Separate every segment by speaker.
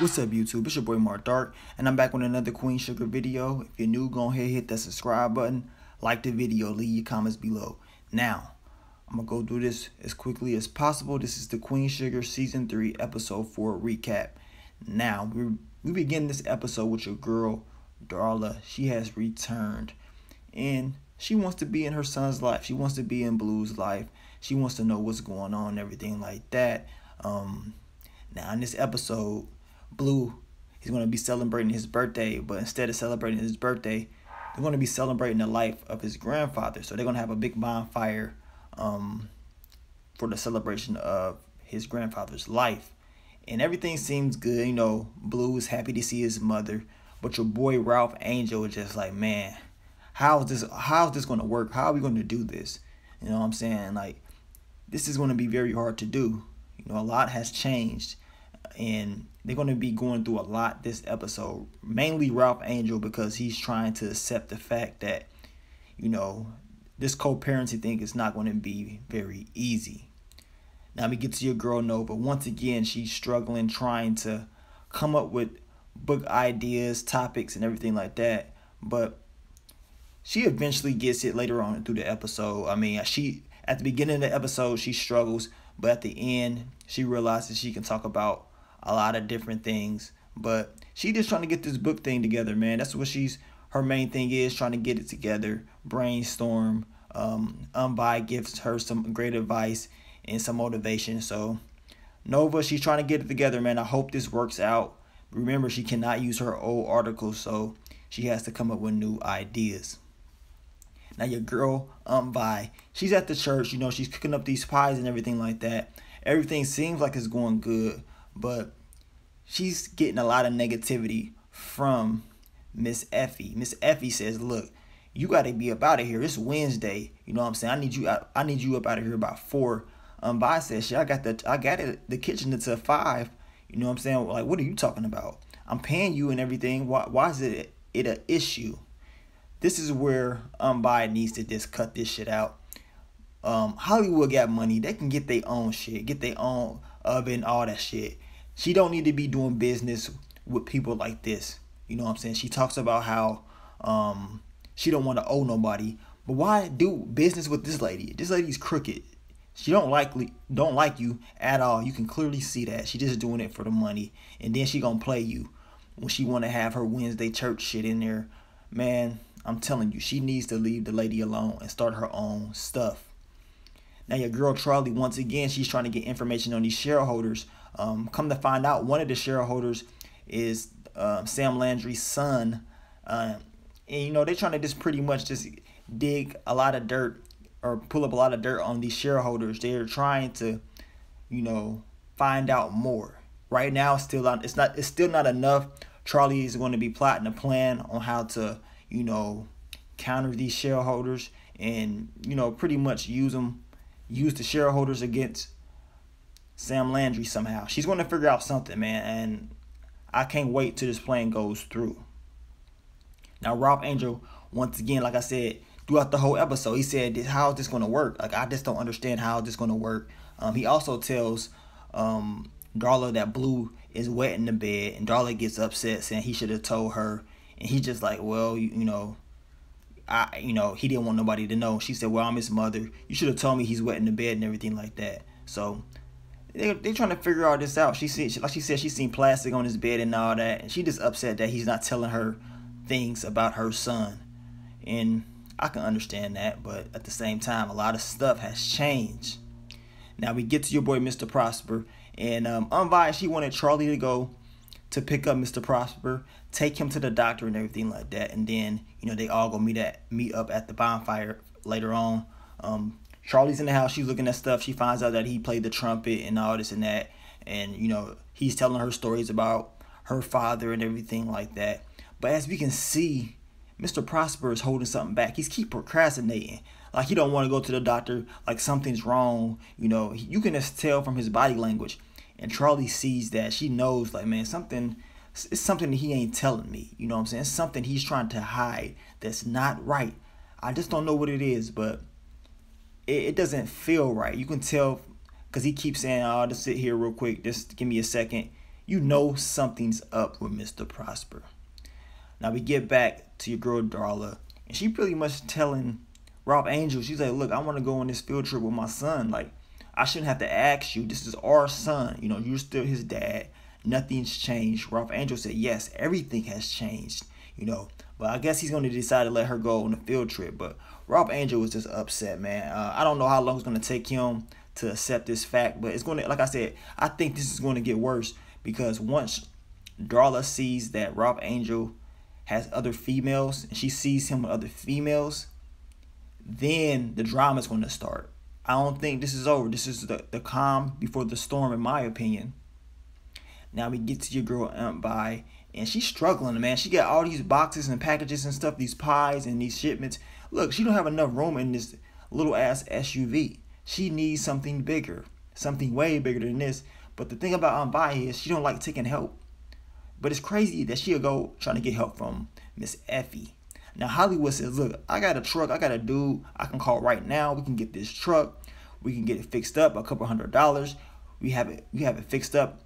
Speaker 1: What's up, YouTube? It's your boy Mark Dark, and I'm back with another Queen Sugar video. If you're new, go ahead, hit that subscribe button, like the video, leave your comments below. Now, I'm gonna go do this as quickly as possible. This is the Queen Sugar Season 3, Episode 4 recap. Now, we begin this episode with your girl, Darla. She has returned, and she wants to be in her son's life. She wants to be in Blue's life. She wants to know what's going on and everything like that. Now, in this episode, Blue, he's going to be celebrating his birthday, but instead of celebrating his birthday, they're going to be celebrating the life of his grandfather. So they're going to have a big bonfire for the celebration of his grandfather's life. And everything seems good. You know, Blue is happy to see his mother, but your boy Ralph Angel is just like, man, how's this going to work? How are we going to do this? You know what I'm saying? Like, this is going to be very hard to do. You know, a lot has changed, and they're going to be going through a lot this episode. Mainly Ralph Angel, because he's trying to accept the fact that, you know, this co-parenting thing is not going to be very easy. Now we get to your girl Nova. Once again, she's struggling, trying to come up with book ideas, topics, and everything like that. But she eventually gets it later on through the episode. I mean, at the beginning of the episode, she struggles, but at the end, she realizes she can talk about a lot of different things. But she just trying to get this book thing together, man. That's what her main thing is, trying to get it together, brainstorm. Unbi gives her some great advice and some motivation. So Nova, she's trying to get it together, man. I hope this works out. Remember, she cannot use her old articles, so she has to come up with new ideas. Now your girl, Vi, she's at the church. You know, she's cooking up these pies and everything like that. Everything seems like it's going good, but she's getting a lot of negativity from Miss Effie. Miss Effie says, look, you got to be up out of here. It's Wednesday. You know what I'm saying? I need you up out of here by 4. Vi says, shit, I got the kitchen until 5. You know what I'm saying? Like, what are you talking about? I'm paying you and everything. Why is it an issue? This is where Vi needs to just cut this shit out. Hollywood got money. They can get their own shit, get their own oven, all that shit. She don't need to be doing business with people like this. You know what I'm saying? She talks about how she don't want to owe nobody. But why do business with this lady? This lady's crooked. She don't like you at all. You can clearly see that. She just doing it for the money. And then she gonna play you when she want to have her Wednesday church shit in there. Man, I'm telling you, she needs to leave the lady alone and start her own stuff. Now your girl Charlie, once again, she's trying to get information on these shareholders. Come to find out, one of the shareholders is Sam Landry's son. And, you know, they're trying to just pretty much just dig a lot of dirt or pull up a lot of dirt on these shareholders. They're trying to, you know, find out more. Right now, it's still not enough. Charlie is going to be plotting a plan on how to, you know, counter these shareholders and, you know, pretty much use the shareholders against Sam Landry somehow. She's going to figure out something, man, and I can't wait till this plan goes through. Now, Ralph Angel, once again, like I said, throughout the whole episode, he said, how is this going to work? Like, I just don't understand how this is going to work. He also tells Darla that Blue is wet in the bed, and Darla gets upset, saying he should have told her. And he's just like, well, you know, he didn't want nobody to know. She said, well, I'm his mother. You should have told me he's wet in the bed and everything like that. So they're trying to figure all this out. Like she said, she's seen plastic on his bed and all that. And she just upset that he's not telling her things about her son. And I can understand that. But at the same time, a lot of stuff has changed. Now we get to your boy, Mr. Prosper. And Vi, she wanted Charlie to go to pick up Mr. Prosper, take him to the doctor and everything like that. And then, you know, they all go meet up at the bonfire later on. Charlie's in the house. She's looking at stuff. She finds out that he played the trumpet and all this and that. And, you know, he's telling her stories about her father and everything like that. But as we can see, Mr. Prosper is holding something back. He's keep procrastinating. Like, he don't want to go to the doctor. Like, something's wrong. You know, you can just tell from his body language. And Charlie sees that. She knows, like, man, it's something that he ain't telling me. You know what I'm saying? It's something he's trying to hide that's not right. I just don't know what it is, but it doesn't feel right. You can tell because he keeps saying, oh, just sit here real quick. Just give me a second. you know something's up with Mr. Prosper. Now we get back to your girl Darla, and she pretty much telling Ralph Angel, she's like, look, I want to go on this field trip with my son. Like, I shouldn't have to ask you. This is our son. You know, you're still his dad. Nothing's changed. Ralph Angel said, yes, everything has changed. You know, but I guess he's going to decide to let her go on the field trip. But Ralph Angel was just upset, man. I don't know how long it's going to take him to accept this fact, but it's going to, like I said, I think this is going to get worse because once Darla sees that Ralph Angel has other females and she sees him with other females, then the drama is going to start. I don't think this is over. This is the calm before the storm, in my opinion. Now we get to your girl Aunt Vi, and she's struggling, man. She got all these boxes and packages and stuff, these pies and these shipments. Look, she don't have enough room in this little ass SUV. She needs something bigger, something way bigger than this. But the thing about Aunt Vi is she don't like taking help. But it's crazy that she'll go trying to get help from Miss Effie. Now Hollywood says, look, I got a truck, I got a dude I can call right now. We can get this truck. We can get it fixed up, a couple $100. We have it fixed up,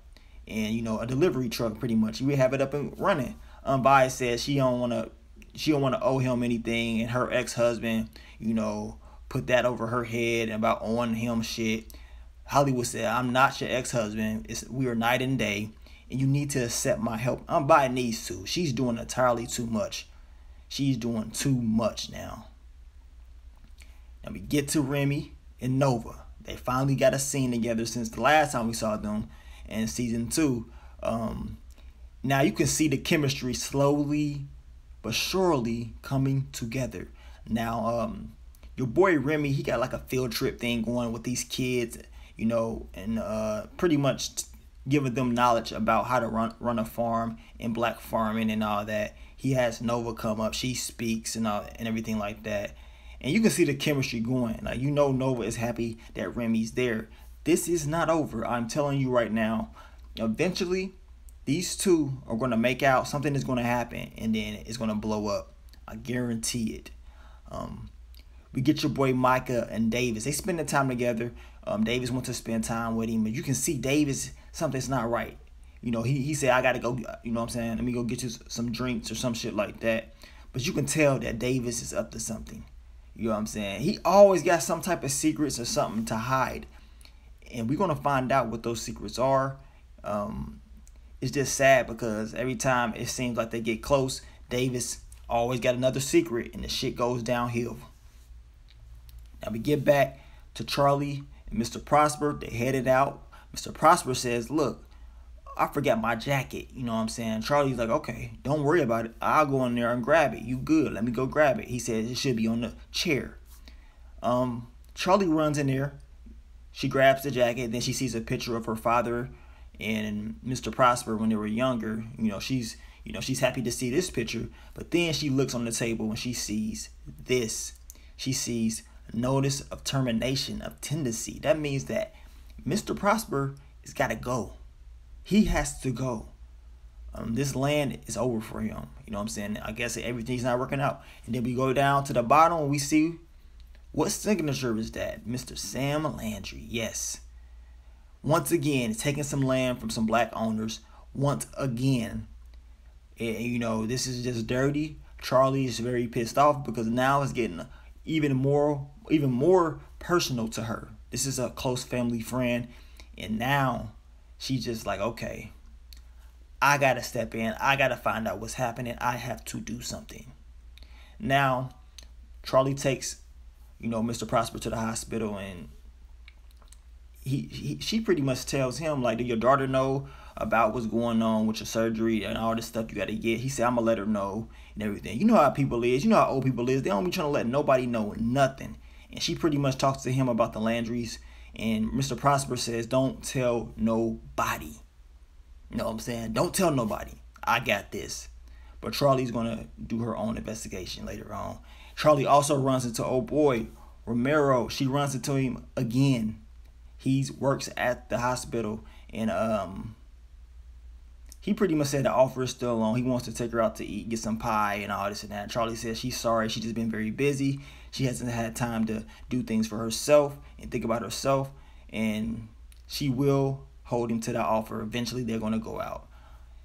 Speaker 1: and you know, a delivery truck pretty much. We have it up and running. Vi says she don't wanna owe him anything, and her ex-husband, you know, put that over her head about owing him shit. Hollywood said, I'm not your ex-husband. We are night and day, and you need to accept my help. Vi needs to. She's doing entirely too much. She's doing too much now. Now we get to Remy and Nova. They finally got a scene together since the last time we saw them in season 2. Now you can see the chemistry slowly but surely coming together. Now, your boy Remy, he got like a field trip thing going with these kids, you know, and pretty much giving them knowledge about how to run a farm and black farming and all that. He has Nova come up, she speaks and everything like that. And you can see the chemistry going. Like, you know, Nova is happy that Remy's there. This is not over. I'm telling you right now. Eventually, these two are going to make out. Something is going to happen, and then it's going to blow up. I guarantee it. We get your boy Micah and Davis. They spend the time together. Davis wants to spend time with him, but you can see Davis, something's not right. You know, he said, I got to go, you know what I'm saying? Let me go get you some drinks or some shit like that. But you can tell that Davis is up to something. You know what I'm saying? He always got some type of secrets or something to hide. And we're going to find out what those secrets are. It's just sad because every time it seems like they get close, Davis always got another secret and the shit goes downhill. Now we get back to Charlie and Mr. Prosper. They headed out. Mr. Prosper says, look, I forgot my jacket. You know what I'm saying? Charlie's like, okay, don't worry about it. I'll go in there and grab it. You good. Let me go grab it. He says it should be on the chair. Charlie runs in there. She grabs the jacket. Then she sees a picture of her father and Mr. Prosper when they were younger. You know, she's happy to see this picture. But then she looks on the table and she sees this. She sees notice of termination of tendency. That means that Mr. Prosper has got to go. He has to go. This land is over for him. You know what I'm saying? I guess everything's not working out. And then we go down to the bottom and we see what signature is that? Mr. Sam Landry. Yes. Once again, taking some land from some black owners. Once again. And, you know, this is just dirty. Charlie is very pissed off because now it's getting even more personal to her. This is a close family friend. And now she's just like, okay, I got to step in. I got to find out what's happening. I have to do something. Now, Charlie takes, you know, Mr. Prosper to the hospital, and she pretty much tells him, like, did your daughter know about what's going on with your surgery and all this stuff you got to get? He said, I'm going to let her know and everything. You know how people is. You know how old people is. They don't be trying to let nobody know nothing. And she pretty much talks to him about the Landrys. And Mr. Prosper says, don't tell nobody. You know what I'm saying? Don't tell nobody. I got this. But Charlie's going to do her own investigation later on. Charlie also runs into old boy Romero. She runs into him again. He works at the hospital. And he pretty much said the offer is still on. He wants to take her out to eat, get some pie and all this and that. Charlie says she's sorry. She's just been very busy. She hasn't had time to do things for herself and think about herself. And she will hold him to that offer. Eventually, they're going to go out.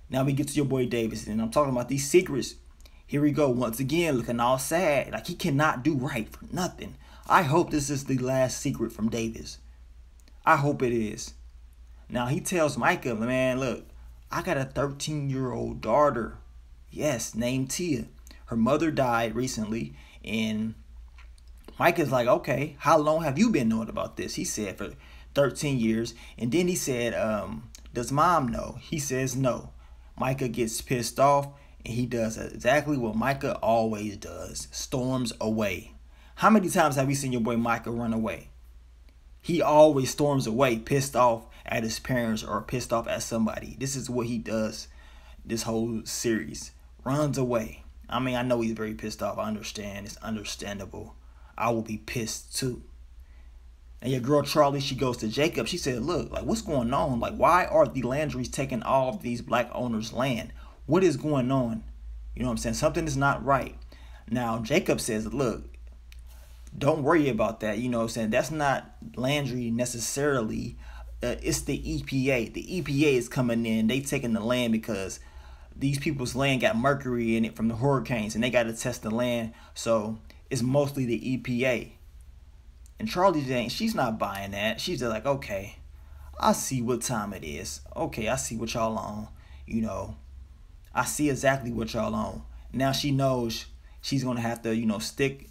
Speaker 1: Now we get to your boy Davis, and I'm talking about these secrets. Here we go, once again, looking all sad. Like he cannot do right for nothing. I hope this is the last secret from Davis. I hope it is. Now he tells Micah, man, look, I got a 13-year-old daughter. Yes, named Tia. Her mother died recently, and Micah's like, okay, how long have you been knowing about this? He said for 13 years. And then he said, does mom know? He says no. Micah gets pissed off, and he does exactly what Micah always does. Storms away. How many times have you seen your boy Micah run away? He always storms away, pissed off at his parents or pissed off at somebody. This is what he does this whole series. Runs away. I mean, I know he's very pissed off. I understand. It's understandable. I will be pissed too. And your girl Charlie, she goes to Jacob. She said, look, like, what's going on? Like, why are the Landrys taking all of these black owners' land? What is going on? You know what I'm saying? Something is not right. Now, Jacob says, look, don't worry about that. You know what I'm saying? That's not Landry necessarily. It's the EPA. The EPA is coming in. They taking the land because these people's land got mercury in it from the hurricanes, and they got to test the land. So it's mostly the EPA. And Charlie, she's not buying that. She's just like, okay, I see what time it is. Okay, I see what y'all on. You know, I see exactly what y'all on. Now she knows she's going to have to, you know, stick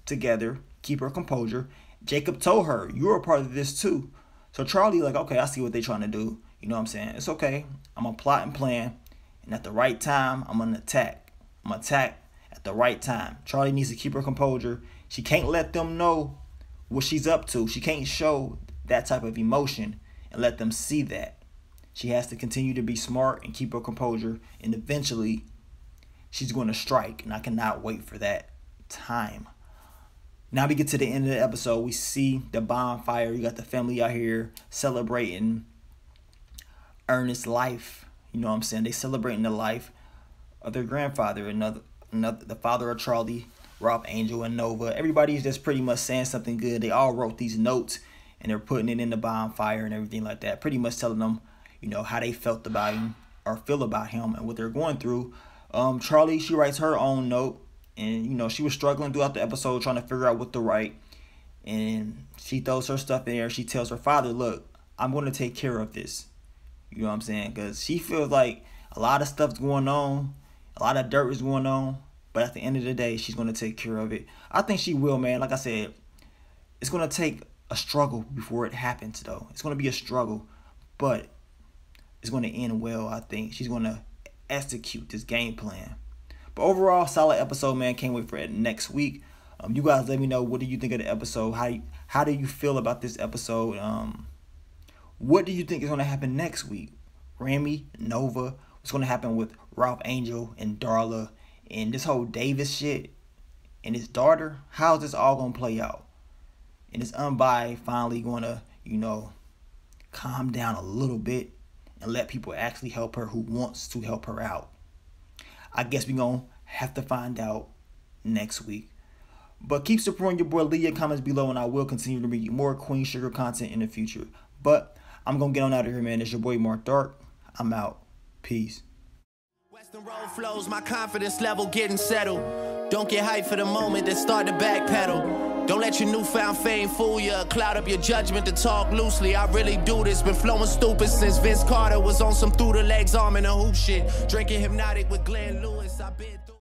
Speaker 1: together, keep her composure. Jacob told her, you're a part of this too. So Charlie like, okay, I see what they're trying to do. You know what I'm saying? It's okay. I'm going to plot and plan. And at the right time, I'm going to attack. I'm going to attack at the right time. Charlie needs to keep her composure. She can't let them know what she's up to. She can't show that type of emotion and let them see that. She has to continue to be smart and keep her composure. And eventually, she's going to strike. And I cannot wait for that time. Now we get to the end of the episode. We see the bonfire. You got the family out here celebrating Ernest's life. You know what I'm saying? They celebrating the life of their grandfather, the father of Charlie, Ralph Angel, and Nova. Everybody's just pretty much saying something good. They all wrote these notes, and they're putting it in the bonfire and everything like that. Pretty much telling them, you know, how they felt about him or feel about him and what they're going through. Charlie, she writes her own note. And, you know, she was struggling throughout the episode trying to figure out what to write. And she throws her stuff in there. She tells her father, look, I'm going to take care of this. You know what I'm saying? Because she feels like a lot of stuff's going on. A lot of dirt is going on. But at the end of the day, she's going to take care of it. I think she will, man. Like I said, it's going to take a struggle before it happens, though. It's going to be a struggle. But it's going to end well, I think. She's going to execute this game plan. But overall, solid episode, man. Can't wait for it next week. You guys let me know, what do you think of the episode? How do you feel about this episode? What do you think is going to happen next week? Remy, Nova, what's going to happen with Ralph Angel and Darla and this whole Davis shit and his daughter? How's this all going to play out? And is Unbai finally going to, you know, calm down a little bit and let people actually help her who wants to help her out? I guess we're going to have to find out next week. But keep supporting your boy. Leave your comments below, and I will continue to bring you more Queen Sugar content in the future. But I'm going to get on out of here, man. It's your boy, Mark Dark. I'm out. Peace.
Speaker 2: Western road flows, my confidence level getting settled. Don't get hyped for the moment, then start to backpedal. Don't let your newfound fame fool you, cloud up your judgment to talk loosely. I really do this, been flowing stupid since Vince Carter was on some through the legs arm and a hoop shit. Drinking Hypnotic with Glenn Lewis, I've been through